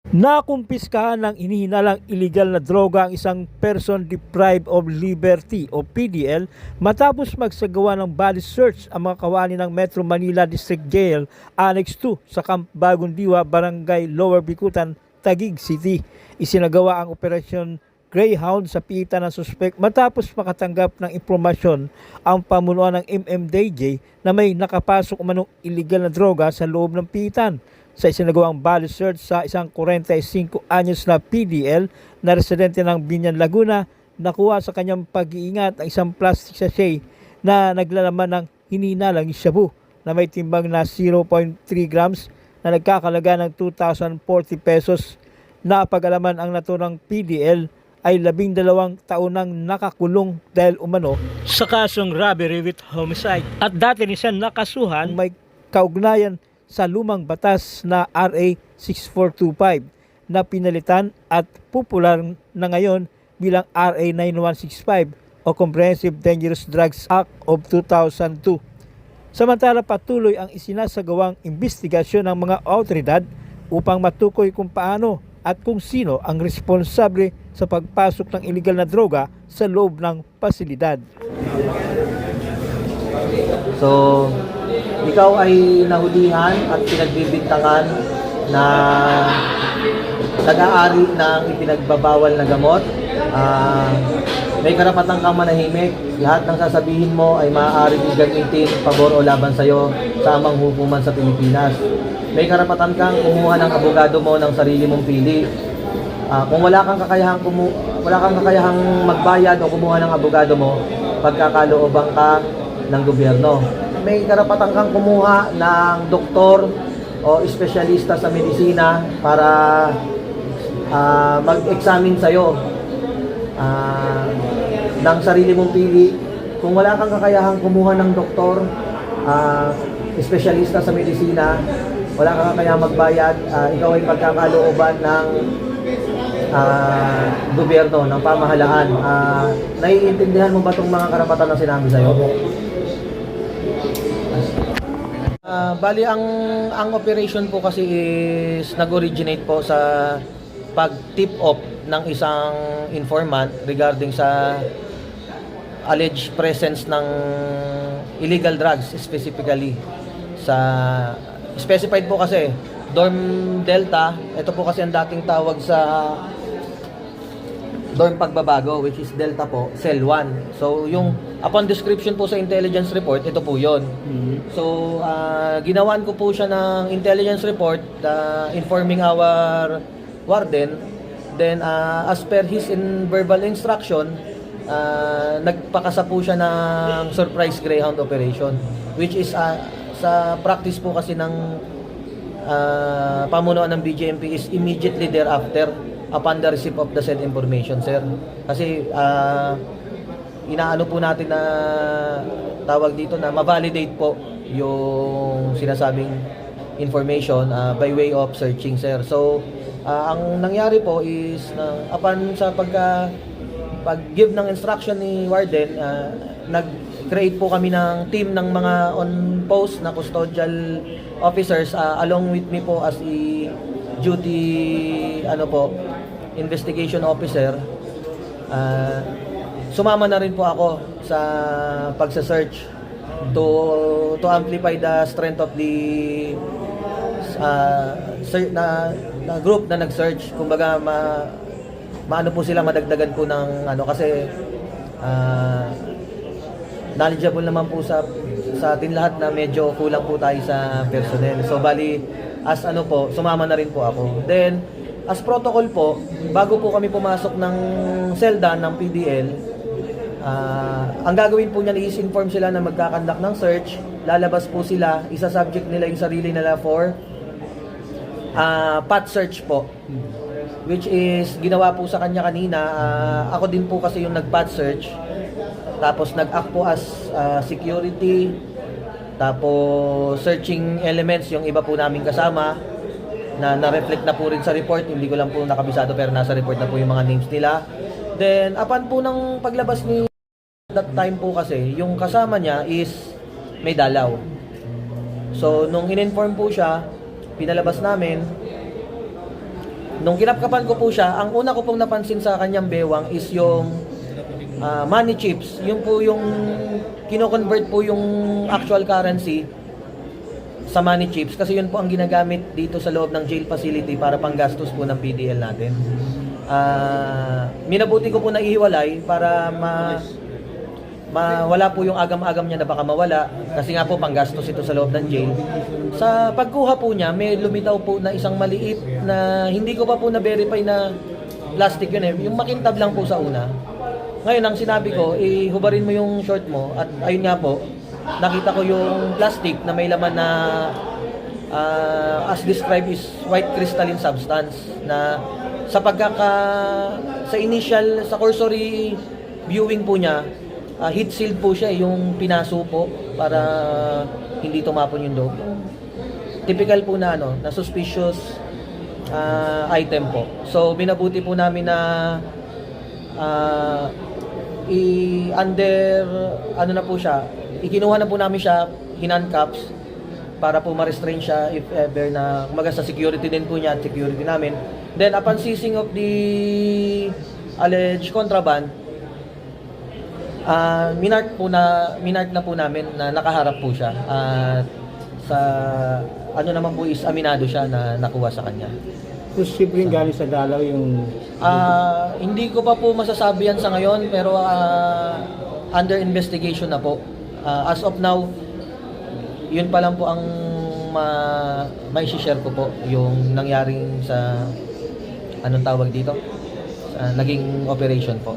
Nakumpiskahan ng inihinalang illegal na droga ang isang person deprived of liberty o PDL matapos magsagawa ng body search ang mga kawani ng Metro Manila District Jail Annex 2 sa Camp Bagong Diwa, Barangay Lower Bicutan, Taguig City. Isinagawa ang operasyon Greyhound sa piitan ng suspek matapos makatanggap ng impormasyon ang pamunuan ng MMDJ na may nakapasok umanong illegal na droga sa loob ng piitan. Sa isinagawang body search sa isang 45 anyos na PDL na residente ng Binyan, Laguna, nakuha sa kanyang pag-iingat ang isang plastic sachet na naglalaman ng hininalang shabu na may timbang na 0.3 grams na nagkakalaga ng 2,040 pesos. Napag-alaman ang naturang PDL ay 12 taon nang nakakulong dahil umano sa kasong robbery with homicide. At dati rin siya nakasuhan may kaugnayan sa lumang batas na RA 6425 na pinalitan at popular na ngayon bilang RA 9165 o Comprehensive Dangerous Drugs Act of 2002. Samantala patuloy ang isinasagawang investigasyon ng mga awtoridad upang matukoy kung paano at kung sino ang responsable sa pagpasok ng illegal na droga sa loob ng pasilidad. So, ikaw ay nahulihan at pinagbibintangan na nag-aari ng ipinagbabawal na gamot. May karapatan kang manahimik. Lahat ng sasabihin mo ay maaaring gamitin pabor o laban sa'yo sa amang hukuman sa Pilipinas. May karapatan kang kumuha ng abogado mo ng sarili mong pili. Kung wala kang kakayahang magbayad o kumuha ng abogado mo, pagkakalooban ka ng gobyerno. May karapatan kang kumuha ng doktor o espesyalista sa medisina para mag-examine sa'yo ng sarili mong pili. Kung wala kang kakayahang kumuha ng doktor, espesyalista sa medisina, wala kang kakayahang magbayad, ikaw ay pagkakalooban ng gobyerno, ng pamahalaan. Naiintindihan mo ba itong mga karapatan na sinabi sa'yo? Bali, ang operation po kasi is nag-originate po sa pag-tip off ng isang informant regarding sa alleged presence ng illegal drugs, specifically sa specified po kasi Dorm Delta. Ito po kasi ang dating tawag sa Dorm Pagbabago, which is Delta po, Cell 1. So yung upon description po sa intelligence report, ito po yon. So ginawan ko po siya ng intelligence report, informing our warden. Then as per his verbal instruction, nagpakasa po siya ng surprise Greyhound operation, which is sa practice po kasi ng pamunuan ng BJMP is immediately thereafter upon the receipt of the said information, sir. Kasi inaano po natin na tawag dito na ma-validate po yung sinasabing information by way of searching, sir. So ang nangyari po is upon sa pag-give ng instruction ni warden, nag-create po kami ng team ng mga on-post na custodial officers along with me po as duty investigation officer. Sumama na rin po ako sa pagsa-search to amplify the strength of the na group na nag-search. Kumbaga maano po sila, madagdagan po ng kasi knowledgeable naman po sa atin lahat na medyo kulang po tayo sa personnel. So bali as sumama na rin po ako. Then as protocol po, bago po kami pumasok ng selda ng PDL, ang gagawin po niyan is inform sila na magkakandak ng search. Lalabas po sila, isa-subject nila yung sarili nila for pat search po, which is ginawa po sa kanya kanina. Ako din po kasi yung nag-pat search, tapos nag-act po as security, tapos searching elements yung iba po namin kasama na na-reflect na po rin sa report. Hindi ko lang po nakabisado pero nasa report na po yung mga names nila. Then upon po ng paglabas ni that time po kasi, yung kasama niya is may dalaw. So nung in-inform po siya, pinalabas namin, Nung kinapkapan ko po siya, ang una ko pong napansin sa kanyang bewang is yung money chips. Yun po yung kino-convert po yung actual currency sa money chips kasi yun po ang ginagamit dito sa loob ng jail facility para panggastos po ng PDL natin. Minabuti ko po na ihiwalay para wala po yung agam-agam niya na baka mawala kasi nga po panggastos ito sa loob ng jail. Sa pagkuha po niya, may lumitaw po na isang maliit na hindi ko pa po na-verify na plastic yun eh. Yung makintab lang po sa una. Ngayon, ang sinabi ko, ihubarin mo yung short mo at ayun nga po, nakita ko yung plastic na may laman na as described is white crystalline substance na sa sa initial, sa cursory viewing po niya, heat sealed po siya, yung pinaso po para hindi tumapon yung loob. Typical po na na suspicious item po. So binabuti po namin na na po siya, ikinuha na po namin siya, hinandcuffs para po ma-restrain siya if ever na kumaga sa security din po niya at security namin. Then upon seizing of the alleged contraband, minark na po namin na nakaharap po siya. Sa naman po is aminado siya na nakuha sa kanya. Posibleng galing sa dalaw yung... Hindi ko pa po masasabi yan sa ngayon pero under investigation na po. As of now, yun pa lang po ang mai-share ko po yung nangyaring sa anong tawag dito? Naging operation po.